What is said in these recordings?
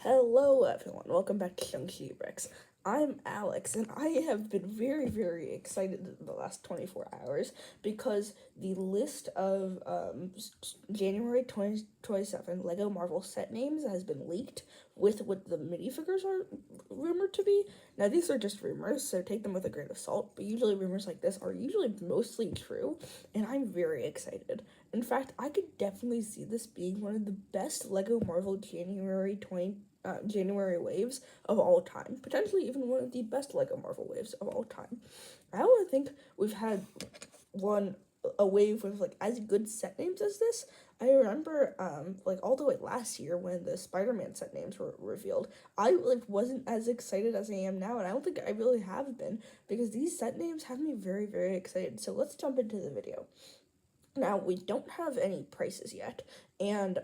Hello everyone, welcome back to Shang-Chi Rex. I'm Alex, and I have been very, very excited in the last 24 hours because the list of January 2027 LEGO Marvel set names has been leaked with what the minifigures are rumored to be. Now, these are just rumors, so take them with a grain of salt, but usually rumors like this are usually mostly true, and I'm very excited. In fact, I could definitely see this being one of the best LEGO Marvel January waves of all time. Potentially even one of the best LEGO Marvel waves of all time. I don't think we've had a wave with as good set names as this. I remember all the way last year when the Spider-Man set names were revealed. I wasn't as excited as I am now, and I don't think I really have been because these set names have me very, very excited. So let's jump into the video. Now, we don't have any prices yet, and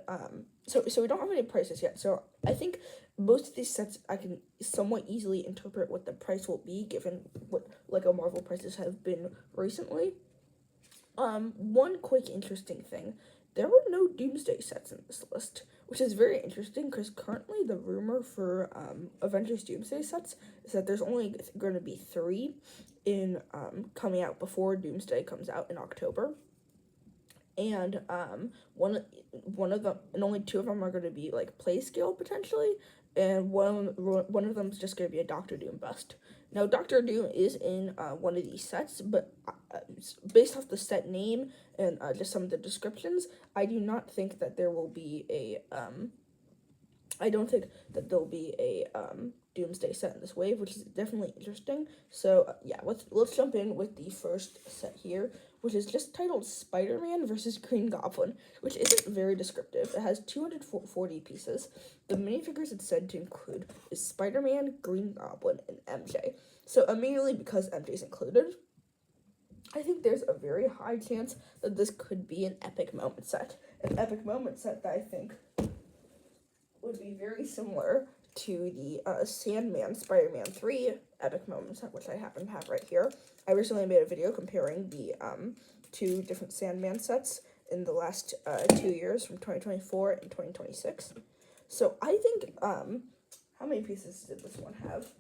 so we don't have any prices yet, so I think most of these sets I can somewhat easily interpret what the price will be given what LEGO Marvel prices have been recently. One quick interesting thing, there were no Doomsday sets in this list, which is very interesting because currently the rumor for Avengers Doomsday sets is that there's only going to be 3 in coming out before Doomsday comes out in October. And one of them, and only 2 of them are going to be play scale potentially, and one of them is just going to be a Doctor Doom bust. Now, Doctor Doom is in one of these sets, but based off the set name and just some of the descriptions, I do not think that there will be a Doomsday set in this wave, which is definitely interesting. So yeah, let's jump in with the first set here, which is just titled Spider-Man versus Green Goblin, which isn't very descriptive. It has 240 pieces. The minifigures it's said to include is Spider-Man, Green Goblin, and MJ. So immediately, because MJ is included, I think there's a very high chance that this could be an epic moment set. An epic moment set that I think would be very similar to the Sandman Spider-Man 3 epic moment set, which I happen to have right here. I recently made a video comparing the 2 different Sandman sets in the last 2 years, from 2024 and 2026. So I think, how many pieces did this one have?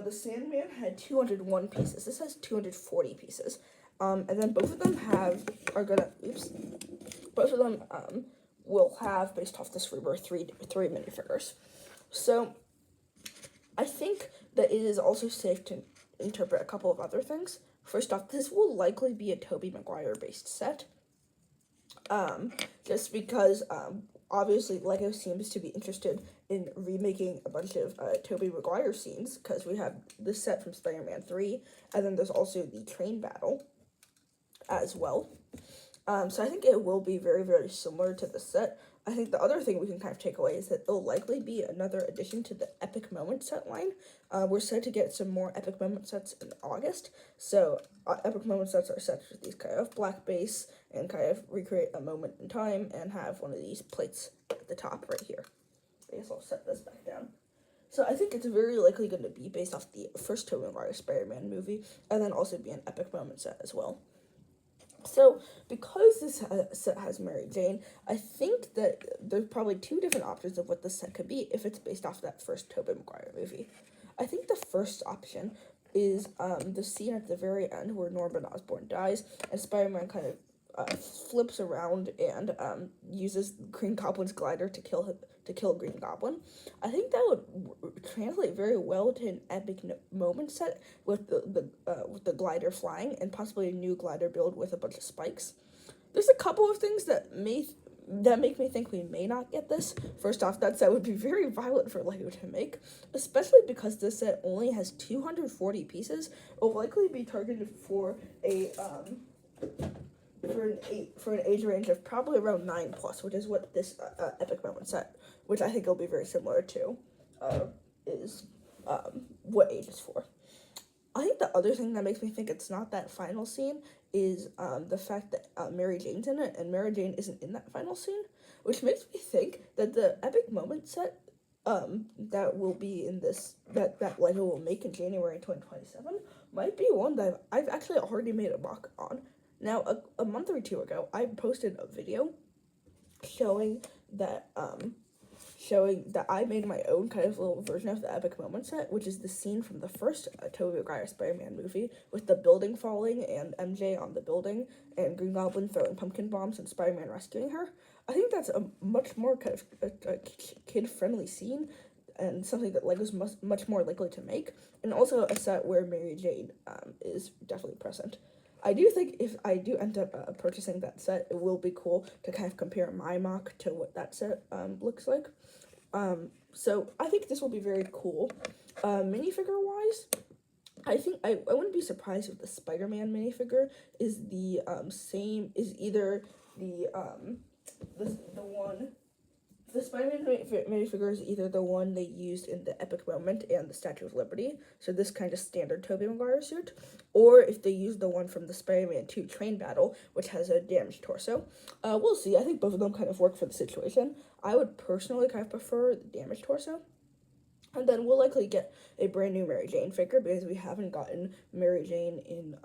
The Sandman had 201 pieces. This has 240 pieces. And then both of them will have, based off this rumor, three minifigures. So I think that it is also safe to interpret a couple of other things. First off, this will likely be a Tobey Maguire based set. Just because obviously LEGO seems to be interested in remaking a bunch of Tobey Maguire scenes, because we have this set from Spider-Man 3, and then there's also the train battle as well. So I think it will be very, very similar to the set. I think the other thing we can kind of take away is that it'll likely be another addition to the Epic Moment set line. We're set to get some more Epic Moment sets in August. So Epic Moment sets are set with these kind of black base and kind of recreate a moment in time and have one of these plates at the top right here. I guess I'll set this back down. So I think it's very likely going to be based off the first Tobey Maguire Spider-Man movie, and then also be an Epic Moment set as well. So, because this set has Mary Jane, I think that there's probably 2 different options of what the set could be if it's based off that first Tobey Maguire movie. I think the first option is the scene at the very end where Norman Osborn dies, and Spider-Man kind of flips around and uses Green Goblin's glider to kill Green Goblin. I think that would translate very well to an epic moment set with the glider flying, and possibly a new glider build with a bunch of spikes. There's a couple of things that make me think we may not get this. First off, that set would be very violent for LEGO to make, especially because this set only has 240 pieces. It will likely be targeted for an age range of probably around 9+, which is what this epic moment set, which I think will be very similar to, is what age is for. I think the other thing that makes me think it's not that final scene is the fact that Mary Jane's in it, and Mary Jane isn't in that final scene, which makes me think that the epic moment set that will be in this, that LEGO will make in January 2027, might be one that I've actually already made a mock on. Now, a month or 2 ago, I posted a video showing that showing that I made my own kind of little version of the epic moment set, which is the scene from the first Tobey Maguire Spider-Man movie with the building falling and MJ on the building and Green Goblin throwing pumpkin bombs and Spider-Man rescuing her. I think that's a much more kind of a kid-friendly scene and something that Lego's much more likely to make, and also a set where Mary Jane is definitely present. I do think if I do end up purchasing that set, it will be cool to kind of compare my mock to what that set looks like. So I think this will be very cool. Minifigure wise, I think I wouldn't be surprised if the Spider-Man minifigure is the same, is either the one. The Spider-Man minifigure is either the one they used in the Epic Moment and the Statue of Liberty, so this kind of standard Tobey Maguire suit, or if they use the one from the Spider-Man 2 train battle, which has a damaged torso. We'll see. I think both of them kind of work for the situation. I would personally kind of prefer the damaged torso. And then we'll likely get a brand new Mary Jane figure because we haven't gotten Mary Jane in,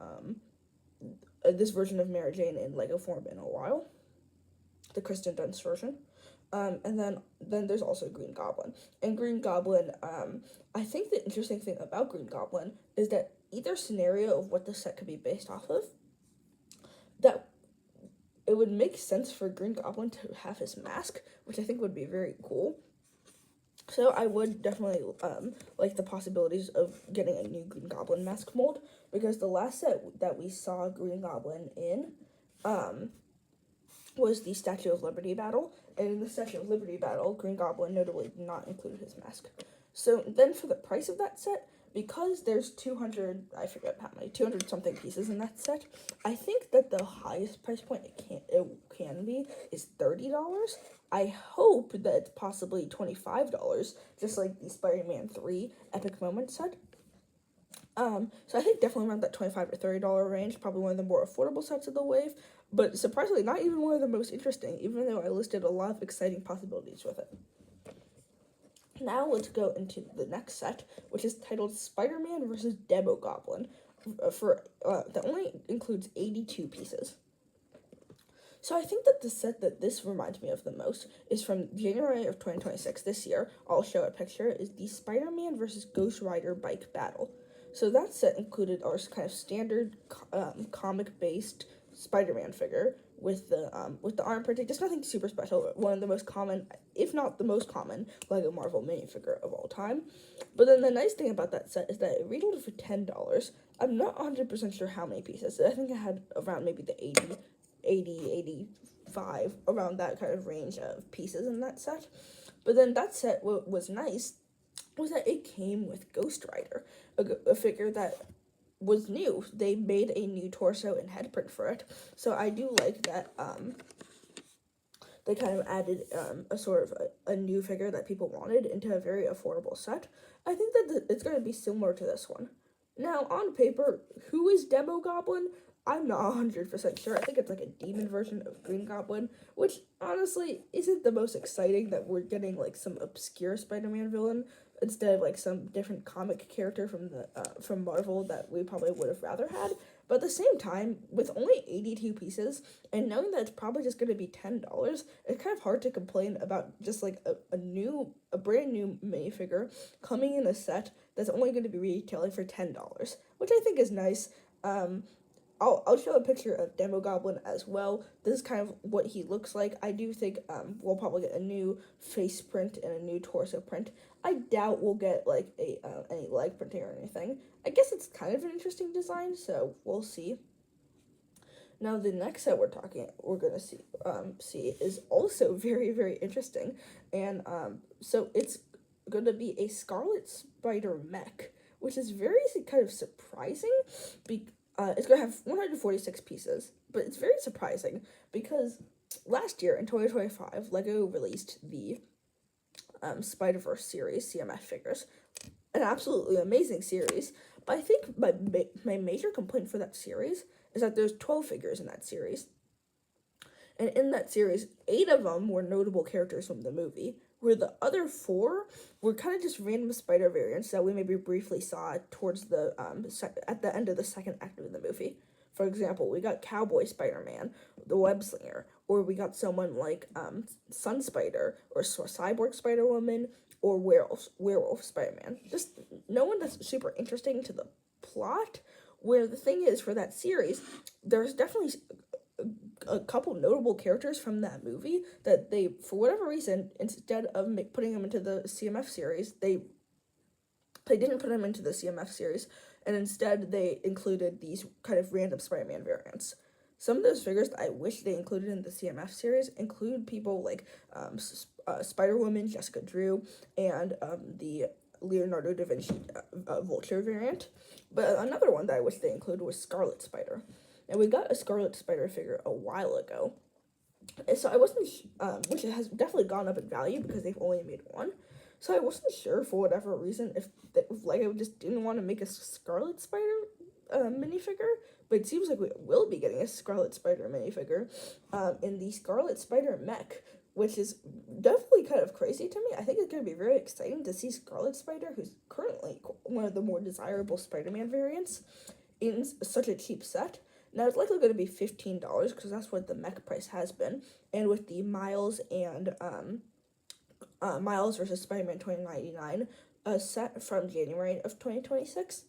this version of Mary Jane in Lego form in a while. The Kristen Dunst version. And then there's also Green Goblin. And Green Goblin, I think the interesting thing about Green Goblin is that either scenario of what the set could be based off of, that it would make sense for Green Goblin to have his mask, which I think would be very cool. So I would definitely like the possibilities of getting a new Green Goblin mask mold, because the last set that we saw Green Goblin in was the Statue of Liberty battle, and in the Statue of Liberty battle, Green Goblin notably did not include his mask. So then for the price of that set, because there's 200, I forget how many, 200 something pieces in that set, I think that the highest price point it can be is $30. I hope that it's possibly $25, just like the Spider-Man 3 Epic Moment set. So I think definitely around that $25 to $30 range, probably one of the more affordable sets of the wave, but surprisingly not even one of the most interesting, even though I listed a lot of exciting possibilities with it. Now let's go into the next set, which is titled Spider-Man vs. Demogoblin, that only includes 82 pieces. So I think that the set that this reminds me of the most is from January of 2026, this year. I'll show a picture, is the Spider-Man vs. Ghost Rider bike battle. So that set included our kind of standard comic-based Spider-Man figure with the arm printing, just nothing super special. One of the most common, if not the most common, Lego Marvel minifigure of all time. But then the nice thing about that set is that it retailed for $10. I'm not 100% sure how many pieces. I think it had around maybe the 85, around that kind of range of pieces in that set. But then that set, what was nice was that it came with Ghost Rider, a figure that was new. They made a new torso and head print for it, so I do like that they kind of added a sort of a new figure that people wanted into a very affordable set. I think that it's going to be similar to this one. Now, on paper, who is Demogoblin? I'm not 100% sure. I think it's like a demon version of Green Goblin, which honestly isn't the most exciting that we're getting like some obscure Spider-Man villain instead of like some different comic character from Marvel that we probably would have rather had. But at the same time, with only 82 pieces and knowing that it's probably just going to be $10, it's kind of hard to complain about just like a brand new minifigure coming in a set that's only going to be retailing for $10, which I think is nice. I'll show a picture of Demogoblin as well. This is kind of what he looks like. I do think we'll probably get a new face print and a new torso print. I doubt we'll get like any leg printing or anything. I guess it's kind of an interesting design, so we'll see. Now the next set we're gonna see is also very, very interesting, and so it's gonna be a Scarlet Spider mech, which is very kind of surprising. It's going to have 146 pieces, but it's very surprising because last year in 2025, LEGO released the Spider-Verse series, CMF figures, an absolutely amazing series, but I think my major complaint for that series is that there's 12 figures in that series, and in that series, 8 of them were notable characters from the movie, where the other 4 were kind of just random spider variants that we maybe briefly saw towards the at the end of the second act of the movie. For example, we got Cowboy Spider-Man, the Web Slinger, or we got someone like Sun Spider, or Cyborg Spider-Woman, or Werewolf Spider-Man. Just no one that's super interesting to the plot. Where the thing is, for that series, there's definitely a couple notable characters from that movie that they, for whatever reason, instead of putting them into the CMF series, they didn't put them into the CMF series, and instead they included these kind of random Spider-Man variants. Some of those figures that I wish they included in the CMF series include people like Spider-Woman, Jessica Drew, and the Leonardo da Vinci Vulture variant. But another one that I wish they included was Scarlet Spider. And we got a Scarlet Spider figure a while ago. So I wasn't, which has definitely gone up in value because they've only made one. So I wasn't sure for whatever reason if LEGO just didn't want to make a Scarlet Spider minifigure, but it seems like we will be getting a Scarlet Spider minifigure in the Scarlet Spider mech, which is definitely kind of crazy to me. I think it's going to be very exciting to see Scarlet Spider, who's currently one of the more desirable Spider-Man variants, in such a cheap set. Now, it's likely going to be $15 because that's what the mech price has been, and with the Miles and Miles vs. Spider-Man 2099 set from January of 2026.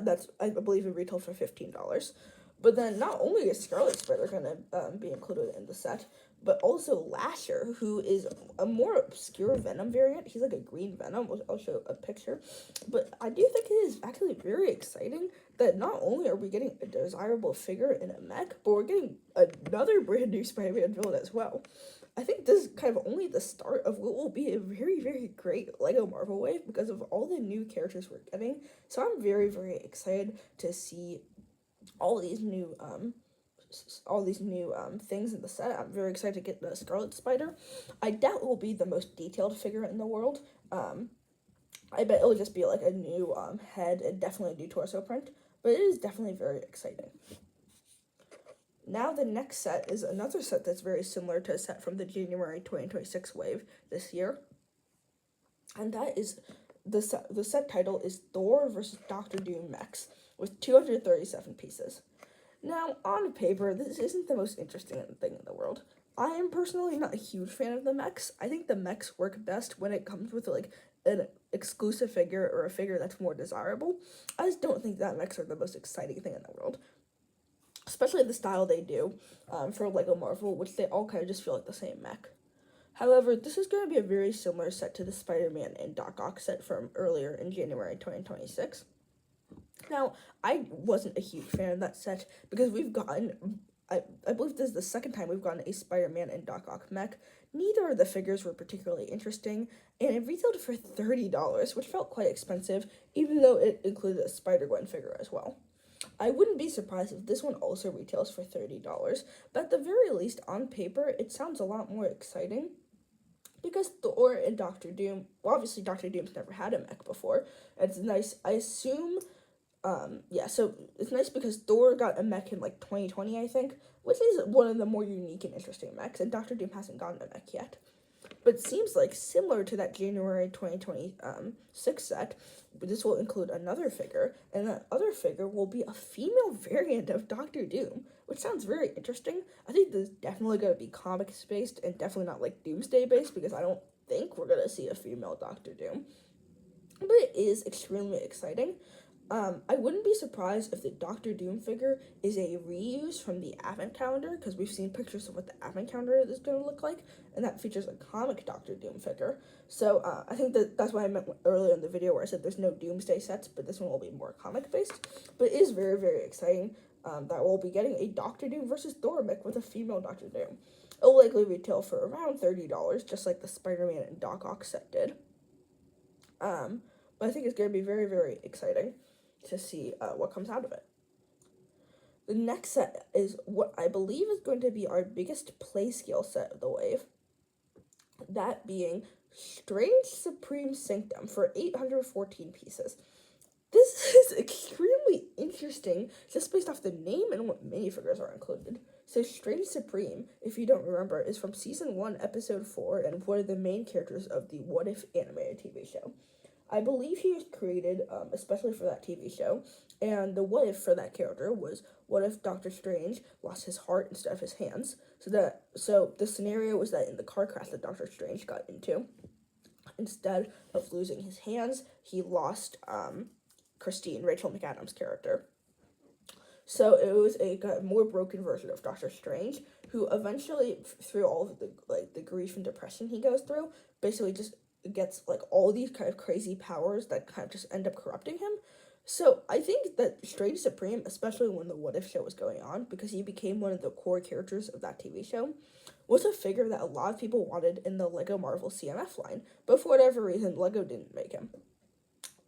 That's, I believe, it retailed for $15. But then not only is Scarlet Spider going to be included in the set, but also Lasher, who is a more obscure Venom variant. He's like a green Venom. I'll show a picture. But I do think it is actually very exciting that not only are we getting a desirable figure in a mech, but we're getting another brand new Spider-Man villain as well. I think this is kind of only the start of what will be a very, very great LEGO Marvel wave because of all the new characters we're getting. So I'm very, very excited to see all these new things in the set. I'm very excited to get the Scarlet Spider. I doubt it will be the most detailed figure in the world. I bet it'll just be like a new head and definitely a new torso print, but it is definitely very exciting. Now the next set is another set that's very similar to a set from the January 2026 wave this year. And that is, the set title is Thor vs. Dr. Doom mechs with 237 pieces. Now, on paper, this isn't the most interesting thing in the world. I am personally not a huge fan of the mechs. I think the mechs work best when it comes with like an exclusive figure or a figure that's more desirable. I just don't think that mechs are the most exciting thing in the world. Especially the style they do for LEGO Marvel, which they all kind of just feel like the same mech. However, this is going to be a very similar set to the Spider-Man and Doc Ock set from earlier in January 2026. Now, I wasn't a huge fan of that set because we've gotten, I believe this is the second time we've gotten a Spider-Man and Doc Ock mech. Neither of the figures were particularly interesting, and it retailed for $30, which felt quite expensive, even though it included a Spider-Gwen figure as well. I wouldn't be surprised if this one also retails for $30, but at the very least, on paper, it sounds a lot more exciting. Because Thor and Doctor Doom, well, obviously Doctor Doom's never had a mech before. It's nice, I assume, so it's nice because Thor got a mech in like 2020, I think, which is one of the more unique and interesting mechs, and Doctor Doom hasn't gotten a mech yet. But it seems like similar to that January 2026 set, this will include another figure, and that other figure will be a female variant of Doctor Doom, which sounds very interesting. I think this is definitely going to be comics-based and definitely not like Doomsday-based because I don't think we're going to see a female Doctor Doom. But it is extremely exciting. I wouldn't be surprised if the Doctor Doom figure is a reuse from the Advent Calendar, because we've seen pictures of what the Advent Calendar is going to look like, and that features a comic Doctor Doom figure. So I think that's what I meant earlier in the video where I said there's no Doomsday sets, but this one will be more comic-based. But it is very, very exciting that we'll be getting a Doctor Doom versus Thor mech with a female Doctor Doom. It will likely retail for around $30, just like the Spider-Man and Doc Ock set did. But I think it's going to be very, very exciting to see what comes out of it. The next set is what I believe is going to be our biggest play scale set of the wave. That being Strange Supreme Sanctum for 814 pieces. This is extremely interesting just based off the name and what minifigures are included. So Strange Supreme, if you don't remember, is from Season 1, Episode 4, and one of the main characters of the What If animated TV show. I believe he was created, especially for that TV show, And the what if for that character was, what if Doctor Strange lost his heart instead of his hands? So the scenario was that in the car crash that Doctor Strange got into, instead of losing his hands, he lost Christine, Rachel McAdams' character. So it was a more broken version of Doctor Strange, who eventually, through all of the grief and depression he goes through, basically just gets like all these kind of crazy powers that kind of just end up corrupting him. So I think that Strange Supreme, especially when the What If show was going on, because he became one of the core characters of that TV show, was a figure that a lot of people wanted in the Lego Marvel CMF line, but for whatever reason, Lego didn't make him.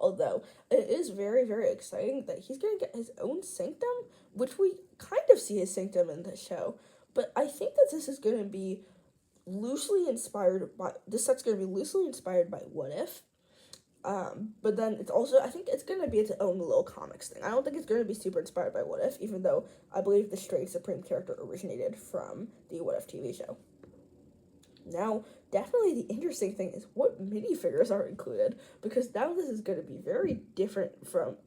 Although it is very, very exciting that he's going to get his own sanctum, which we kind of see his sanctum in the show. But I think that this is going to be this set's going to be loosely inspired by What If. But then it's also, I think it's going to be its own little comics thing. I don't think it's going to be super inspired by What If, even though I believe the Strange Supreme character originated from the What If TV show. Now, definitely the interesting thing is what minifigures are included, because now this is going to be very different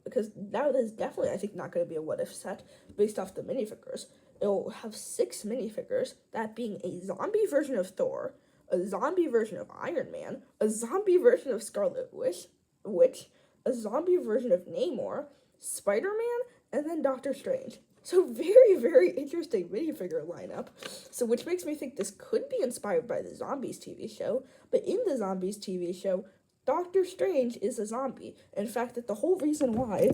because now this is definitely, I think, not going to be a What If set based off the minifigures. It'll have 6 minifigures, that being a zombie version of Thor, a zombie version of Iron Man, a zombie version of Scarlet Witch, a zombie version of Namor, Spider-Man, and then Doctor Strange. So very, very interesting minifigure lineup. So which makes me think this could be inspired by the Zombies TV show. But in the Zombies TV show, Doctor Strange is a zombie. In fact, that the whole reason why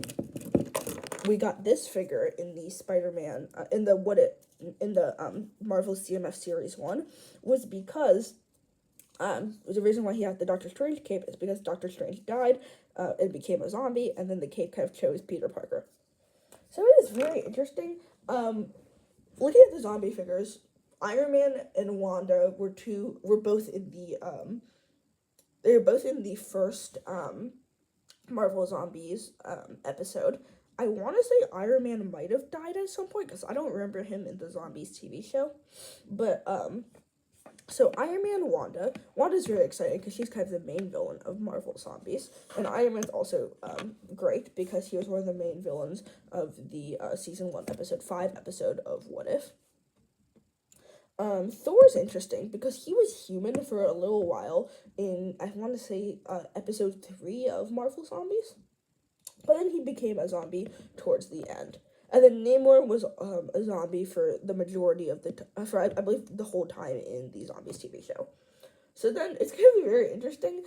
we got this figure in the Spider-Man, in the Marvel CMF Series 1, was because the reason why he had the Doctor Strange cape is because Doctor Strange died and became a zombie, and then the cape kind of chose Peter Parker. So it is very interesting. Looking at the zombie figures, Iron Man and Wanda were both in the first Marvel Zombies episode. I want to say Iron Man might have died at some point because I don't remember him in the Zombies TV show, but so Iron Man and Wanda's very exciting because she's kind of the main villain of Marvel Zombies, and Iron Man's also great because he was one of the main villains of the season 1 episode 5 episode of What If. Thor's interesting because he was human for a little while in, I want to say, episode 3 of Marvel Zombies, but then he became a zombie towards the end. And then Namor was a zombie for the majority of I believe the whole time in the Zombies TV show. So then it's going to be very interesting.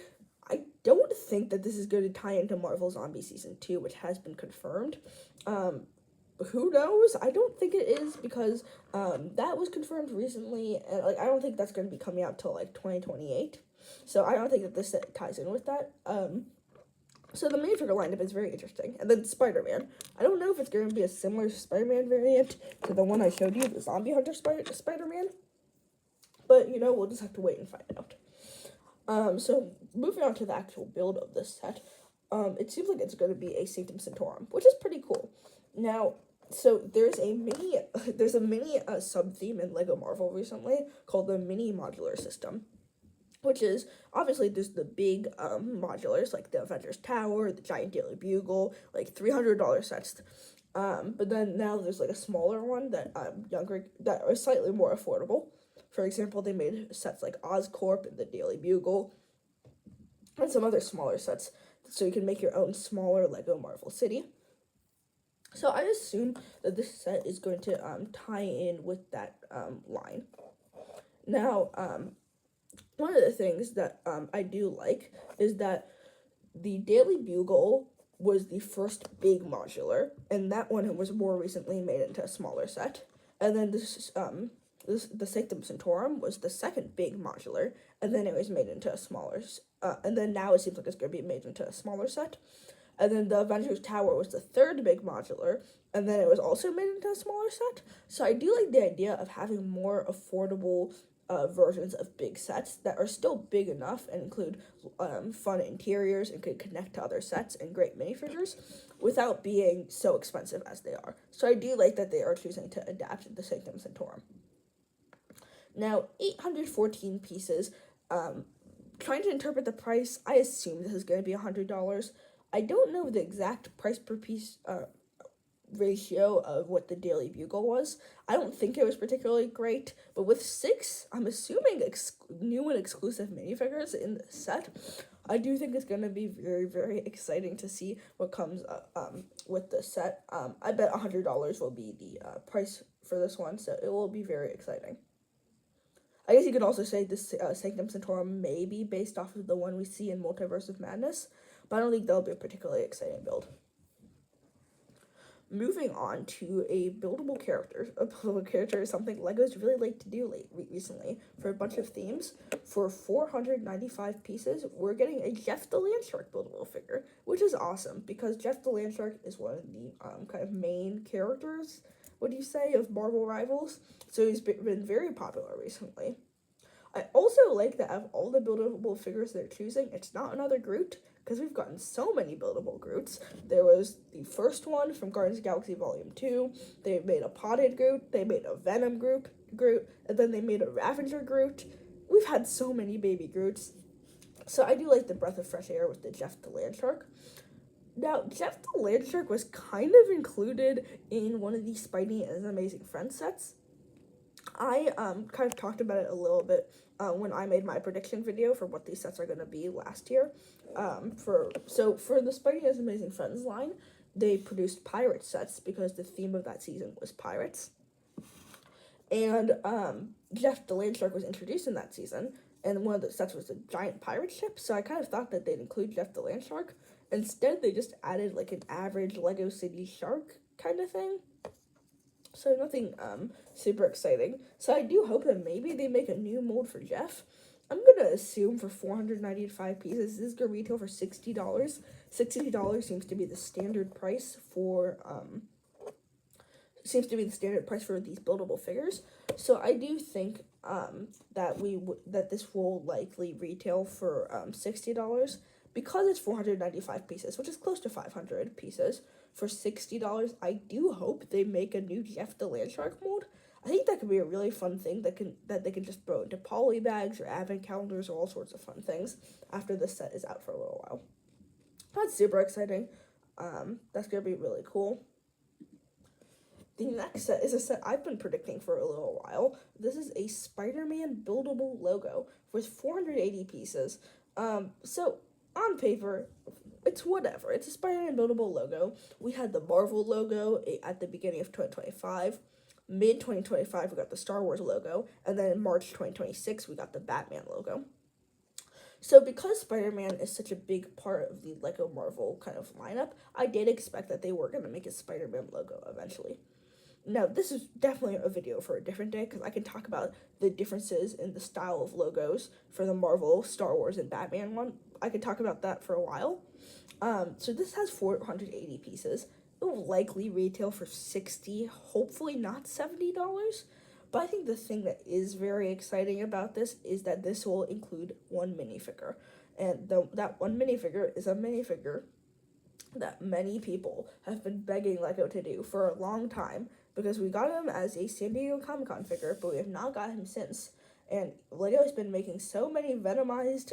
I don't think that this is going to tie into Marvel Zombie Season 2, which has been confirmed. Who knows? I don't think it is because that was confirmed recently, and I don't think that's going to be coming out till 2028. So I don't think that this ties in with that. So the minifigure lineup is very interesting. And then Spider-Man. I don't know if it's going to be a similar Spider-Man variant to the one I showed you, the Zombie Hunter Spider-Man. But, we'll just have to wait and find out. So moving on to the actual build of this set, it seems like it's going to be a Sanctum Sanctorum, which is pretty cool. Now, so there's a mini sub-theme in LEGO Marvel recently called the Mini Modular System, which is, obviously, there's the big modulars, like the Avengers Tower, the Giant Daily Bugle, $300 sets. But then now there's, a smaller one that are slightly more affordable. For example, they made sets like Oscorp and the Daily Bugle, and some other smaller sets, so you can make your own smaller LEGO Marvel City. So I assume that this set is going to tie in with that line. Now, one of the things that I do like is that the Daily Bugle was the first big modular, and that one was more recently made into a smaller set. And then the Sanctum Sanctorum was the second big modular, and then it was made into a smaller, and then now it seems like it's going to be made into a smaller set. And then the Avengers Tower was the third big modular, and then it was also made into a smaller set. So I do like the idea of having more affordable versions of big sets that are still big enough and include fun interiors and could connect to other sets and great minifigures without being so expensive as they are. So I do like that they are choosing to adapt the Sanctum Sanctorum. Now, 814 pieces. Trying to interpret the price, I assume this is going to be $100. I don't know the exact price per piece ratio of what the Daily Bugle was. I don't think it was particularly great, but with 6, I'm assuming new and exclusive minifigures in the set, I do think it's going to be very, very exciting to see what comes with the set. I bet $100 will be the price for this one, so it will be very exciting. I guess you could also say this Sanctum Sanctorum may be based off of the one we see in Multiverse of Madness, but I don't think that'll be a particularly exciting build. Moving on to a buildable character. A buildable character is something LEGO's really like to do recently for a bunch of themes. For 495 pieces, we're getting a Jeff the Landshark buildable figure, which is awesome because Jeff the Landshark is one of the kind of main characters, what do you say, of Marvel Rivals. So he's been very popular recently. I also like that of all the buildable figures they're choosing, it's not another Groot, because we've gotten so many buildable Groots. There was the first one from Guardians of the Galaxy Volume 2, they made a Potted Groot, they made a Venom Groot, and then they made a Ravager Groot. We've had so many baby Groots. So I do like the breath of fresh air with the Jeff the Landshark. Now, Jeff the Landshark was kind of included in one of the Spidey and His Amazing Friends sets. I kind of talked about it a little bit when I made my prediction video for what these sets are going to be last year. For the Spidey and His Amazing Friends line, they produced pirate sets because the theme of that season was pirates. And Jeff the Landshark was introduced in that season, and one of the sets was a giant pirate ship, so I kind of thought that they'd include Jeff the Landshark. Instead, they just added like an average Lego City shark kind of thing. So nothing super exciting. So I do hope that maybe they make a new mold for Jeff. I'm going to assume for 495 pieces, this is going to retail for $60. $60 seems to be the standard price for these buildable figures. So I do think that this will likely retail for $60 because it's 495 pieces, which is close to 500 pieces. For $60, I do hope they make a new Jeff the Landshark mold. I think that could be a really fun thing that they can just throw into poly bags or advent calendars or all sorts of fun things after this set is out for a little while. That's super exciting. That's going to be really cool. The next set is a set I've been predicting for a little while. This is a Spider-Man buildable logo with 480 pieces. So on paper, it's whatever. It's a Spider-Man buildable logo. We had the Marvel logo at the beginning of 2025. Mid-2025, we got the Star Wars logo. And then in March 2026, we got the Batman logo. So because Spider-Man is such a big part of the Lego Marvel kind of lineup, I did expect that they were going to make a Spider-Man logo eventually. Now, this is definitely a video for a different day, because I can talk about the differences in the style of logos for the Marvel, Star Wars, and Batman one. I could talk about that for a while. So this has 480 pieces. It will likely retail for $60, hopefully not $70. But I think the thing that is very exciting about this is that this will include one minifigure. And that one minifigure is a minifigure that many people have been begging LEGO to do for a long time, because we got him as a San Diego Comic-Con figure, but we have not got him since. And LEGO has been making so many Venomized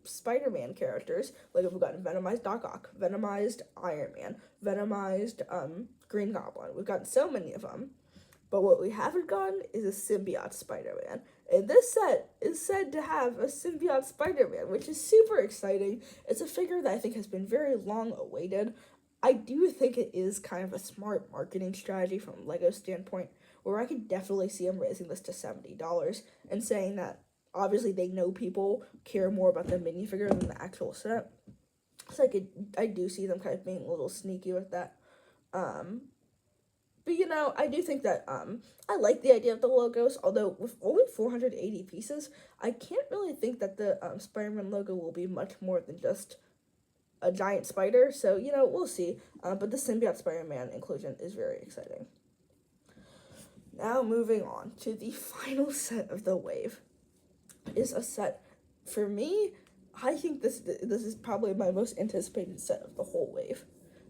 Spider-Man characters. Like, we've gotten Venomized Doc Ock, Venomized Iron Man, Venomized Green Goblin. We've gotten so many of them. But what we haven't gotten is a symbiote Spider-Man. And this set is said to have a symbiote Spider-Man, which is super exciting. It's a figure that I think has been very long awaited. I do think it is kind of a smart marketing strategy from LEGO's standpoint, where I could definitely see them raising this to $70 and saying that obviously they know people care more about the minifigure than the actual set. So I do see them kind of being a little sneaky with that. But, you know, I do think that I like the idea of the logos, although with only 480 pieces, I can't really think that the Spider-Man logo will be much more than just a giant spider. So, you know, we'll see. But the symbiote Spider-Man inclusion is very exciting. Now moving on to the final set of the wave. Is a set, for me, I think this is probably my most anticipated set of the whole wave.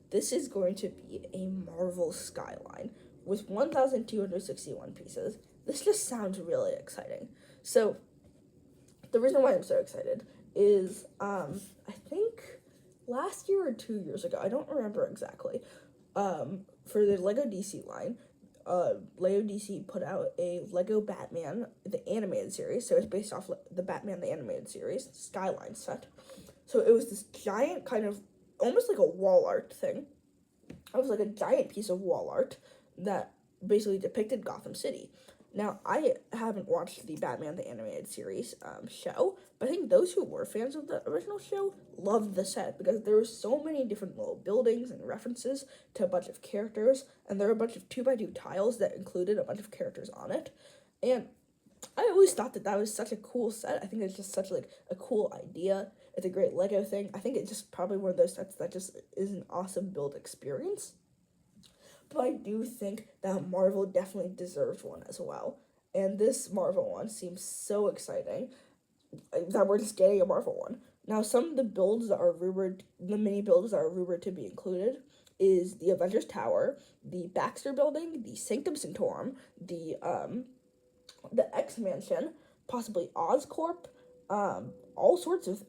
This is going to be a Marvel Skyline with 1,261 pieces. This just sounds really exciting. So, the reason why I'm so excited is, I think last year or 2 years ago, I don't remember exactly, for the Lego DC line, Lego DC put out a Lego Batman, the animated series, so it's based off the Batman, the animated series, Skyline set. So it was this giant kind of, almost like a wall art thing. It was like a giant piece of wall art that basically depicted Gotham City. Now, I haven't watched the Batman the Animated Series show, but I think those who were fans of the original show loved the set because there were so many different little buildings and references to a bunch of characters, and there were a bunch of 2x2 tiles that included a bunch of characters on it. And I always thought that that was such a cool set. I think it's just such like a cool idea. It's a great Lego thing. I think it's just probably one of those sets that just is an awesome build experience. But I do think that Marvel definitely deserves one as well. And this Marvel one seems so exciting that we're just getting a Marvel one. Now, some of the builds that are rumored, the mini builds that are rumored to be included, is the Avengers Tower, the Baxter Building, the Sanctum Sanctorum, the X Mansion, possibly Oscorp, all sorts of,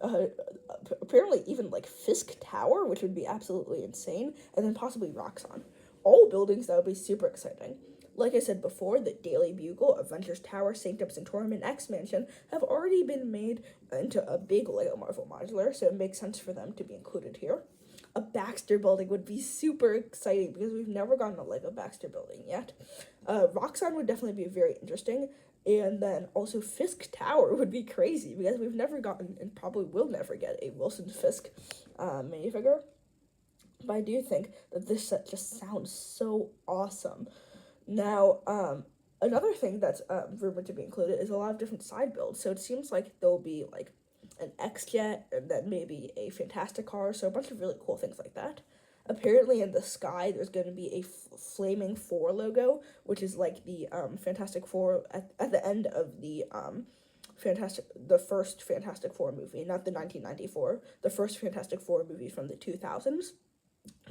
apparently even like Fisk Tower, which would be absolutely insane, and then possibly Roxxon. All buildings that would be super exciting. Like I said before, the Daily Bugle, Avengers Tower, Sanctum Sanctorum, and X Mansion have already been made into a big Lego Marvel modular, so it makes sense for them to be included here. A Baxter Building would be super exciting because we've never gotten a Lego Baxter Building yet. Roxxon would definitely be very interesting, and then also Fisk Tower would be crazy because we've never gotten, and probably will never get, a Wilson Fisk minifigure. But I do think that this set just sounds so awesome. Now, another thing that's rumored to be included is a lot of different side builds. So it seems like there'll be like an X-Jet and then maybe a Fantastic Car. So a bunch of really cool things like that. Apparently in the sky, there's going to be a Flaming Four logo, which is like the Fantastic Four at the end of the first Fantastic Four movie, not the 1994, the first Fantastic Four movie from the 2000s.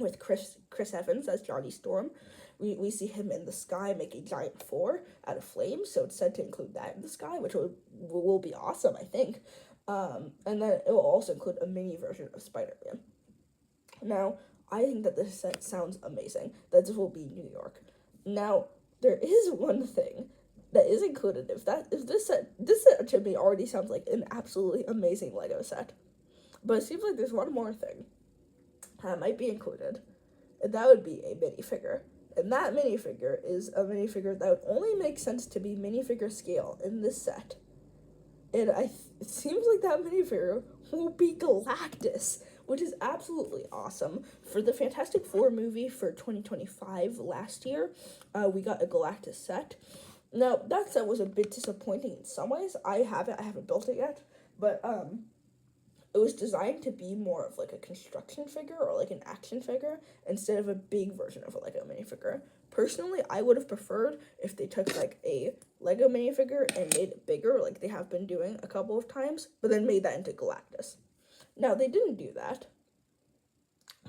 With Chris Evans as Johnny Storm. We see him in the sky make a giant four out of flames, so it's said to include that in the sky, which will be awesome, I think. And then it will also include a mini version of Spider-Man. Now, I think that this set sounds amazing, that this will be New York. Now, there is one thing that is included. If this set to me already sounds like an absolutely amazing Lego set. But it seems like there's one more thing that might be included, and that would be a minifigure. And that minifigure is a minifigure that would only make sense to be minifigure scale in this set. And it seems like that minifigure will be Galactus, which is absolutely awesome. For the Fantastic Four movie for 2025 last year, we got a Galactus set. Now, that set was a bit disappointing in some ways. I haven't built it yet, but it was designed to be more of like a construction figure or like an action figure instead of a big version of a Lego minifigure. Personally, I would have preferred if they took like a Lego minifigure and made it bigger like they have been doing a couple of times, but then made that into Galactus. Now, they didn't do that,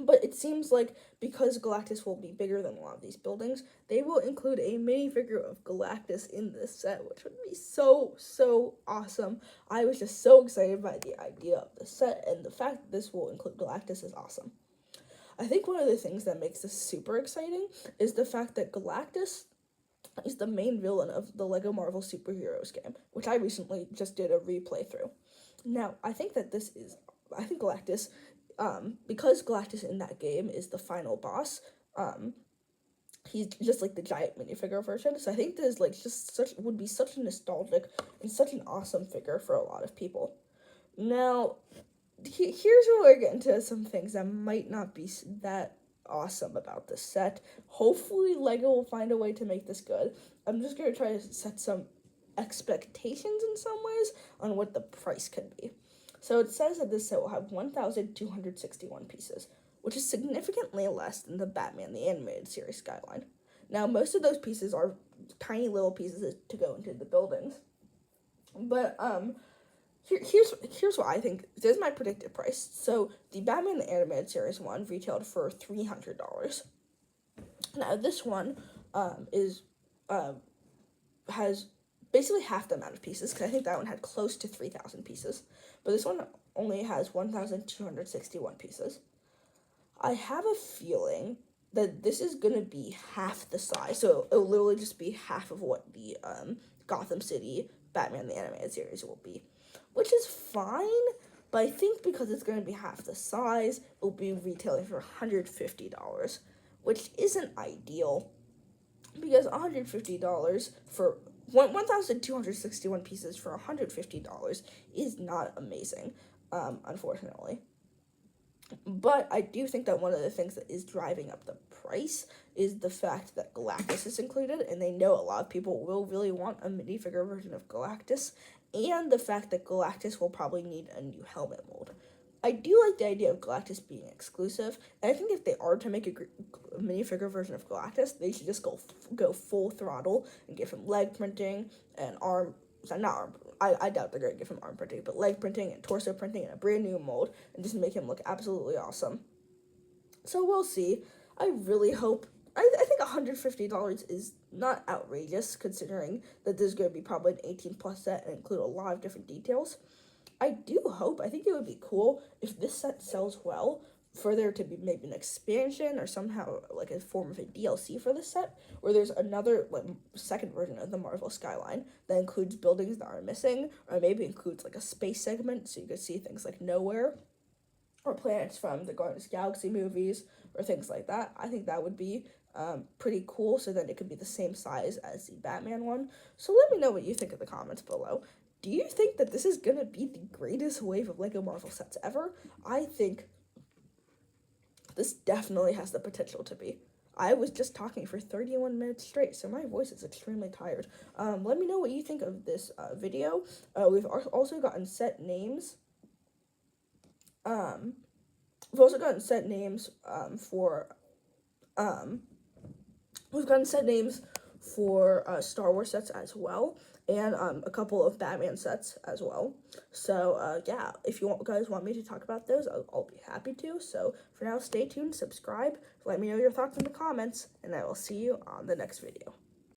but it seems like because Galactus will be bigger than a lot of these buildings, they will include a minifigure of Galactus in this set, which would be so, so awesome. I was just so excited by the idea of the set, and the fact that this will include Galactus is awesome. I think one of the things that makes this super exciting is the fact that Galactus is the main villain of the Lego Marvel Superheroes game, which I recently just did a replay through. Now, I think Galactus, because Galactus in that game is the final boss, he's just like the giant minifigure version, so I think this is like would be such a nostalgic and such an awesome figure for a lot of people. Now, here's where we're getting to some things that might not be that awesome about this set. Hopefully Lego will find a way to make this good. I'm just going to try to set some expectations in some ways on what the price could be. So it says that this set will have 1,261 pieces, which is significantly less than the Batman the Animated Series skyline. Now, most of those pieces are tiny little pieces to go into the buildings. But here's what I think. This is my predicted price. So the Batman the Animated Series one retailed for $300. Now this one has basically half the amount of pieces, because I think that one had close to 3,000 pieces. But this one only has 1,261 pieces. I have a feeling that this is gonna be half the size. So it'll literally just be half of what the Gotham City Batman the Animated Series will be, which is fine. But I think because it's gonna be half the size, it'll be retailing for $150, which isn't ideal because $150 for 1,261 pieces for $150 is not amazing, unfortunately. But I do think that one of the things that is driving up the price is the fact that Galactus is included, and they know a lot of people will really want a minifigure version of Galactus, and the fact that Galactus will probably need a new helmet mold. I do like the idea of Galactus being exclusive, and I think if they are to make a minifigure version of Galactus, they should just go full throttle and give him leg printing and arm. Sorry, not arm. I doubt they're gonna give him arm printing, but leg printing and torso printing and a brand new mold, and just make him look absolutely awesome. So we'll see. I really hope. I think $150 is not outrageous considering that there's going to be probably an 18+ set and include a lot of different details. I do hope, I think it would be cool if this set sells well for there to be maybe an expansion or somehow like a form of a DLC for this set, where there's another like second version of the Marvel skyline that includes buildings that are missing, or maybe includes like a space segment so you could see things like Nowhere or planets from the Guardians of the Galaxy movies or things like that. I think that would be pretty cool, so that it could be the same size as the Batman one. So let me know what you think in the comments below. Do you think that this is gonna be the greatest wave of Lego Marvel sets ever? I think this definitely has the potential to be. I was just talking for 31 minutes straight, so my voice is extremely tired. Let me know what you think of this video. We've also gotten set names. We've also gotten set names we've gotten set names for Star Wars sets as well, and a couple of Batman sets as well. So yeah, if you guys want me to talk about those, I'll be happy to. So for now, stay tuned, subscribe, let me know your thoughts in the comments, and I will see you on the next video.